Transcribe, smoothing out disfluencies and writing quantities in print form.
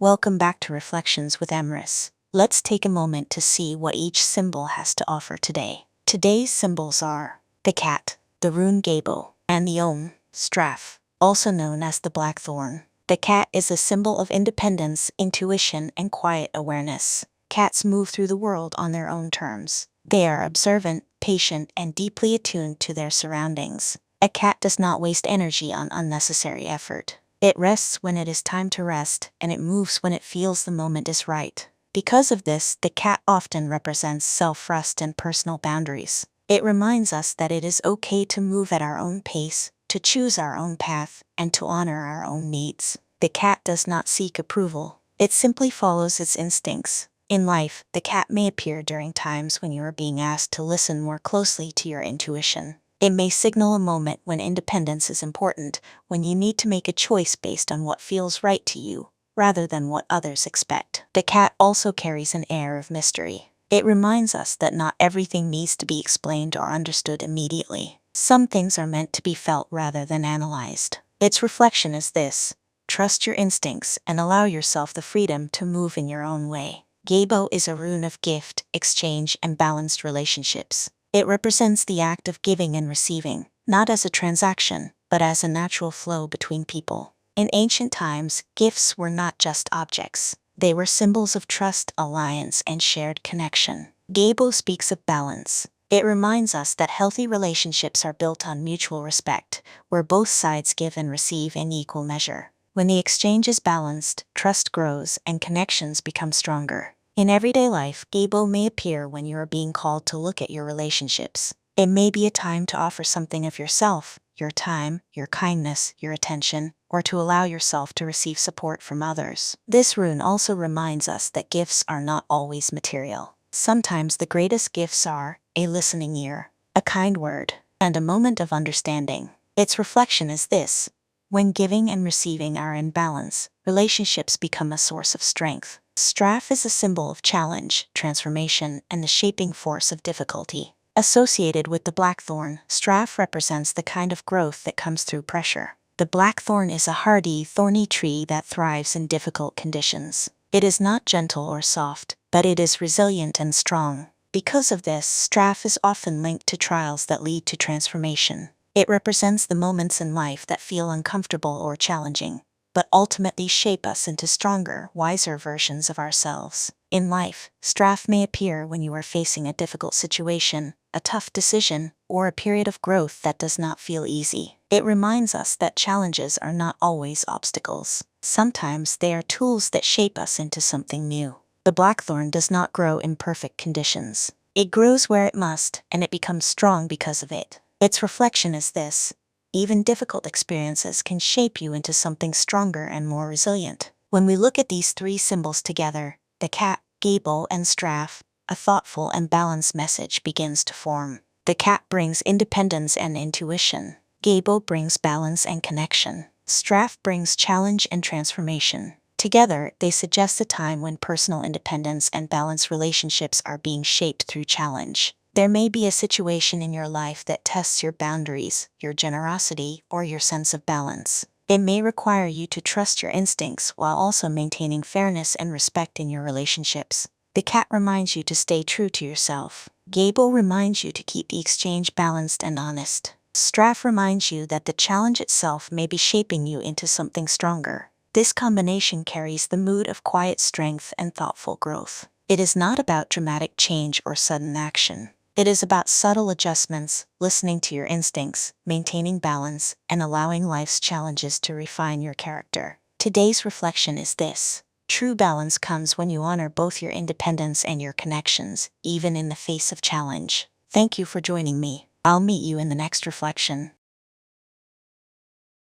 Welcome back to Reflections with Emrys. Let's take a moment to see what each symbol has to offer today. Today's symbols are the cat, the rune Gebo, and the Straif, also known as the blackthorn. The cat is a symbol of independence, intuition, and quiet awareness. Cats move through the world on their own terms. They are observant, patient, and deeply attuned to their surroundings. A cat does not waste energy on unnecessary effort. It rests when it is time to rest, and it moves when it feels the moment is right. Because of this, the cat often represents self-trust and personal boundaries. It reminds us that it is okay to move at our own pace, to choose our own path, and to honor our own needs. The cat does not seek approval. It simply follows its instincts. In life, the cat may appear during times when you are being asked to listen more closely to your intuition. It may signal a moment when independence is important, when you need to make a choice based on what feels right to you, rather than what others expect. The cat also carries an air of mystery. It reminds us that not everything needs to be explained or understood immediately. Some things are meant to be felt rather than analyzed. Its reflection is this: trust your instincts and allow yourself the freedom to move in your own way. Gebo is a rune of gift, exchange, and balanced relationships. It represents the act of giving and receiving, not as a transaction, but as a natural flow between people. In ancient times, gifts were not just objects. They were symbols of trust, alliance, and shared connection. Gebo speaks of balance. It reminds us that healthy relationships are built on mutual respect, where both sides give and receive in equal measure. When the exchange is balanced, trust grows and connections become stronger. In everyday life, Gebo may appear when you are being called to look at your relationships. It may be a time to offer something of yourself, your time, your kindness, your attention, or to allow yourself to receive support from others. This rune also reminds us that gifts are not always material. Sometimes the greatest gifts are a listening ear, a kind word, and a moment of understanding. Its reflection is this: when giving and receiving are in balance, relationships become a source of strength. Straif is a symbol of challenge, transformation, and the shaping force of difficulty. Associated with the blackthorn, Straif represents the kind of growth that comes through pressure. The blackthorn is a hardy, thorny tree that thrives in difficult conditions. It is not gentle or soft, but it is resilient and strong. Because of this, Straif is often linked to trials that lead to transformation. It represents the moments in life that feel uncomfortable or challenging, but ultimately shape us into stronger, wiser versions of ourselves. In life, Straif may appear when you are facing a difficult situation, a tough decision, or a period of growth that does not feel easy. It reminds us that challenges are not always obstacles. Sometimes they are tools that shape us into something new. The blackthorn does not grow in perfect conditions. It grows where it must, and it becomes strong because of it. Its reflection is this: even difficult experiences can shape you into something stronger and more resilient. When we look at these three symbols together, the cat, Gebo, and Straif, a thoughtful and balanced message begins to form. The cat brings independence and intuition. Gebo brings balance and connection. Straif brings challenge and transformation. Together, they suggest a time when personal independence and balanced relationships are being shaped through challenge. There may be a situation in your life that tests your boundaries, your generosity, or your sense of balance. It may require you to trust your instincts while also maintaining fairness and respect in your relationships. The cat reminds you to stay true to yourself. Gable reminds you to keep the exchange balanced and honest. Straif reminds you that the challenge itself may be shaping you into something stronger. This combination carries the mood of quiet strength and thoughtful growth. It is not about dramatic change or sudden action. It is about subtle adjustments, listening to your instincts, maintaining balance, and allowing life's challenges to refine your character. Today's reflection is this: true balance comes when you honor both your independence and your connections, even in the face of challenge. Thank you for joining me. I'll meet you in the next reflection.